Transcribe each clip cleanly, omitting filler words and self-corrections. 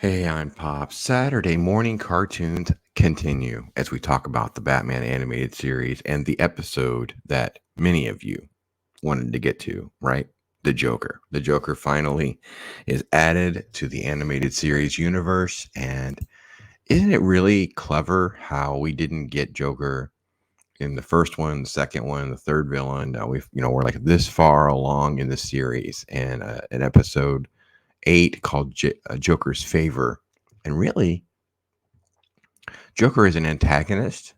Hey, I'm Pop. Saturday morning cartoons continue as we talk about the Batman animated series and the episode that many of you wanted to get to, right? The Joker. The Joker finally is added to the animated series universe. And isn't it really clever how we didn't get Joker in the first one, the second one, the third villain? We're like this far along in the series, and an episode 8 called Joker's Favor. And really, Joker is an antagonist,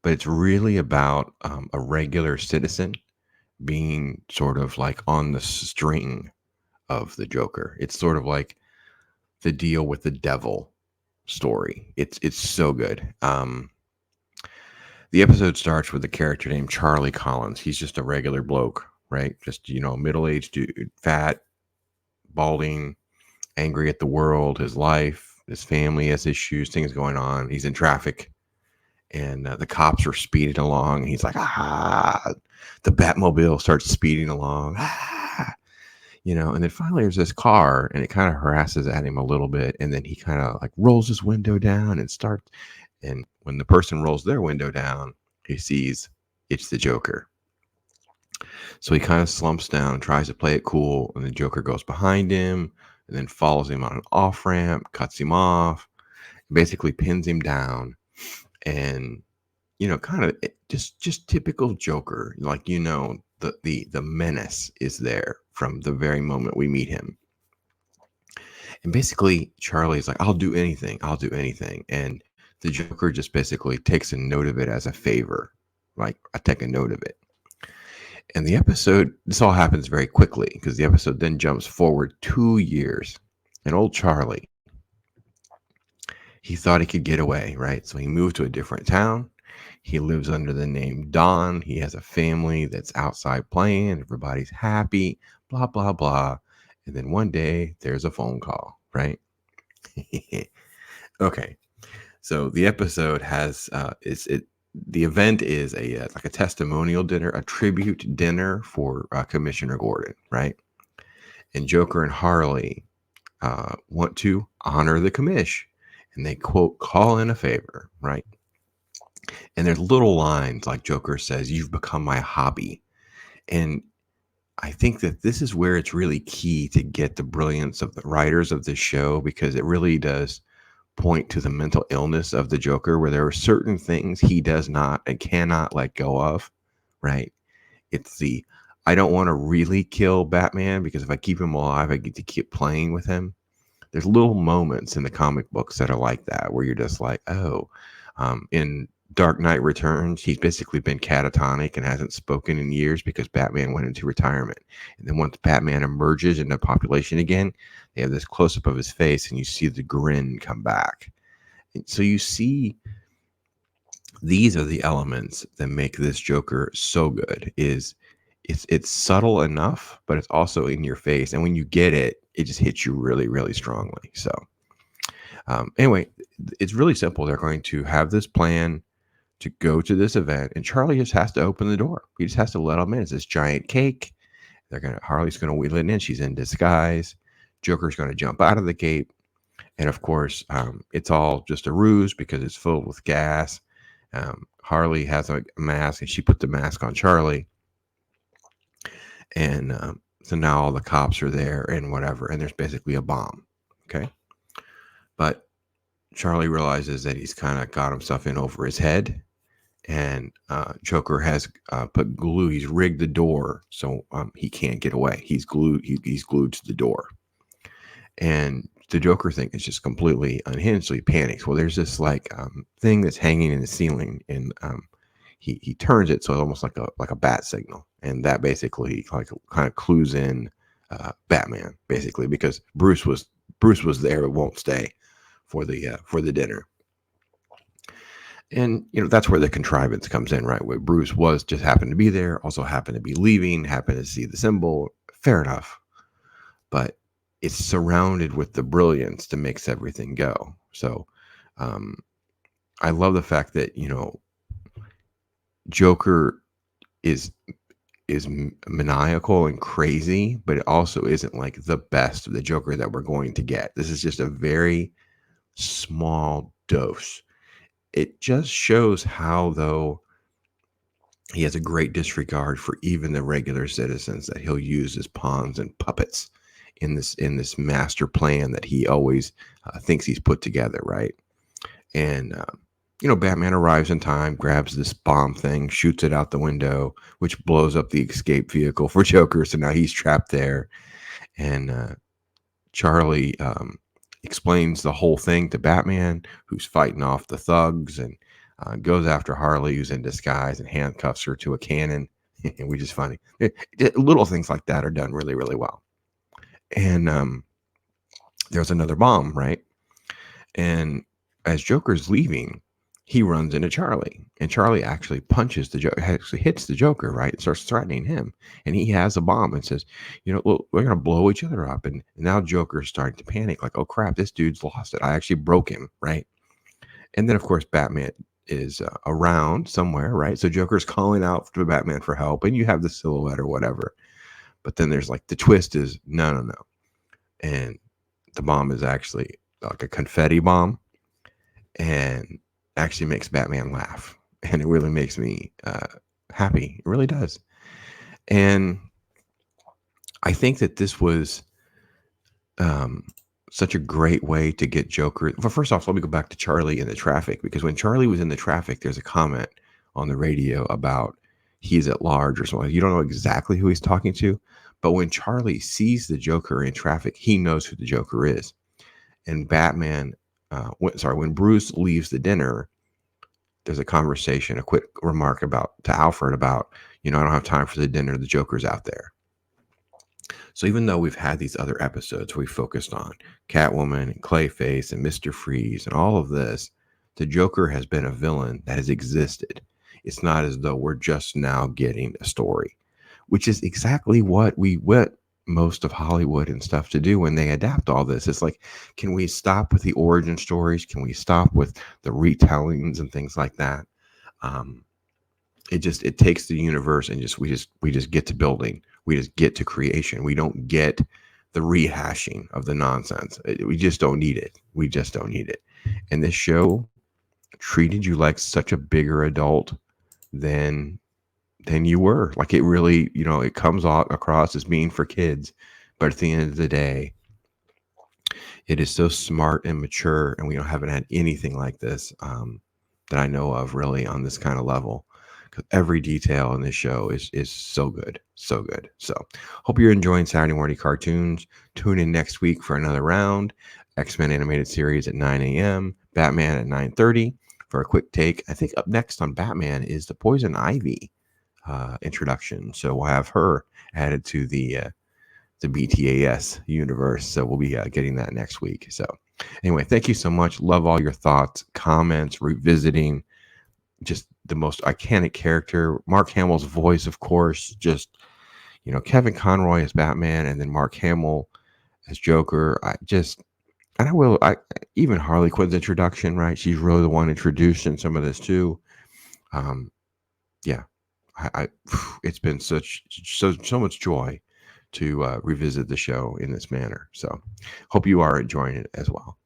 but it's really about a regular citizen being sort of like on the string of the Joker. It's sort of like the deal with the devil story. It's so good. The episode starts with a character named Charlie Collins. He's just a regular bloke, right? Just middle-aged dude, fat, balding, angry at the world, his life, his family has issues, things going on. He's in traffic, and the cops are speeding along. And he's like, the Batmobile starts speeding along, and then finally there's this car, and it kind of harasses at him a little bit, and then he kind of like rolls his window down and starts. And when the person rolls their window down, he sees it's the Joker. So he kind of slumps down, tries to play it cool, and the Joker goes behind him and then follows him on an off ramp, cuts him off, basically pins him down, and kind of just typical Joker, like the menace is there from the very moment we meet him. And basically, Charlie's like, I'll do anything, and the Joker just basically takes a note of it as a favor, like I take a note of it. And this all happens very quickly because the episode then jumps forward 2 years. And old Charlie, he thought he could get away, right? So he moved to a different town. He lives under the name Don. He has a family that's outside playing. Everybody's happy, blah, blah, blah. And then one day there's a phone call, right? Okay. So the episode has, the event is like a testimonial dinner, a tribute dinner for Commissioner Gordon, right? And Joker and Harley want to honor the commish, and they quote, call in a favor, right? And there's little lines like Joker says, "You've become my hobby," and I think that this is where it's really key to get the brilliance of the writers of this show, because it really does point to the mental illness of the Joker, where there are certain things he does not and cannot let go of, right? It's I don't want to really kill Batman because if I keep him alive, I get to keep playing with him. There's little moments in the comic books that are like that, where you're just like, oh, in Dark Knight Returns, he's basically been catatonic and hasn't spoken in years because Batman went into retirement. And then once Batman emerges into population again, they have this close up of his face and you see the grin come back. And so you see, these are the elements that make this Joker so good. It's subtle enough, but it's also in your face. And when you get it, it just hits you really, really strongly. So anyway, it's really simple. They're going to have this plan to go to this event, and Charlie just has to open the door. He just has to let him in. It's this giant cake. Harley's gonna wheel it in. She's in disguise. Joker's gonna jump out of the gate, and of course, it's all just a ruse because it's filled with gas. Harley has a mask, and she put the mask on Charlie, and so now all the cops are there and whatever, and there's basically a bomb. Okay, but Charlie realizes that he's kind of got himself in over his head, and Joker has put glue. He's rigged the door so he can't get away. He's glued. He's glued to the door, and the Joker thing is just completely unhinged. So he panics. Well, there's this like thing that's hanging in the ceiling, and he turns it so it's almost like a bat signal, and that basically like kind of clues in Batman, basically, because Bruce was there but won't stay for the dinner. And that's where the contrivance comes in, right? Where Bruce was just happened to be there, also happened to be leaving, happened to see the symbol. Fair enough, but it's surrounded with the brilliance that makes everything go. So I love the fact that Joker is maniacal and crazy, but it also isn't like the best of the Joker that we're going to get. This is just a very small dose. It just shows how, though, he has a great disregard for even the regular citizens that he'll use as pawns and puppets in this master plan that he always thinks he's put together, right? And Batman arrives in time, grabs this bomb thing, shoots it out the window, which blows up the escape vehicle for Joker. So now he's trapped there, and Charlie explains the whole thing to Batman, who's fighting off the thugs, and goes after Harley, who's in disguise, and handcuffs her to a cannon, which is funny. Little things like that are done really, really well. And there's another bomb, right? And as Joker's leaving, he runs into Charlie, and Charlie actually punches the Joker, actually hits the Joker, right? And starts threatening him. And he has a bomb and says, look, we're going to blow each other up. And now Joker's starting to panic, like, oh crap, this dude's lost it. I actually broke him, right? And then, of course, Batman is around somewhere, right? So Joker's calling out to Batman for help, and you have the silhouette or whatever. But then there's like the twist is no. And the bomb is actually like a confetti bomb, and actually makes Batman laugh. And it really makes me happy. It really does. And I think that this was such a great way to get Joker. Well, first off, let me go back to Charlie in the traffic, because when Charlie was in the traffic, there's a comment on the radio about he's at large or something. You don't know exactly who he's talking to, but when Charlie sees the Joker in traffic, he knows who the Joker is. And Batman, when Bruce leaves the dinner, there's a conversation, a quick remark to Alfred about, I don't have time for the dinner. The Joker's out there. So even though we've had these other episodes we focused on Catwoman and Clayface and Mr. Freeze and all of this, the Joker has been a villain that has existed. It's not as though we're just now getting a story, which is exactly what most of Hollywood and stuff to do when they adapt all this. It's like, can we stop with the origin stories? Can we stop with the retellings and things like that? It takes the universe and we just get to building. We just get to creation. We don't get the rehashing of the nonsense. We just don't need it. We just don't need it. And this show treated you like such a bigger adult than you were. Like, it really, it comes across as being for kids, but at the end of the day, it is so smart and mature, and we haven't had anything like this that I know of really on this kind of level. Because every detail in this show is so good, so good. So hope you're enjoying Saturday morning cartoons. Tune in next week for another round. X-Men animated series at 9 a.m. Batman at 9:30 for a quick take. I think up next on Batman is the Poison Ivy introduction. So we'll have her added to the btas universe. So we'll be getting that next week. So anyway, thank you so much. Love all your thoughts, comments, revisiting just the most iconic character. Mark Hamill's voice, of course, just, Kevin Conroy as Batman, and then Mark Hamill as Joker. Even Harley Quinn's introduction, right? She's really the one introducing some of this too. Yeah, it's been so much joy to revisit the show in this manner. So hope you are enjoying it as well.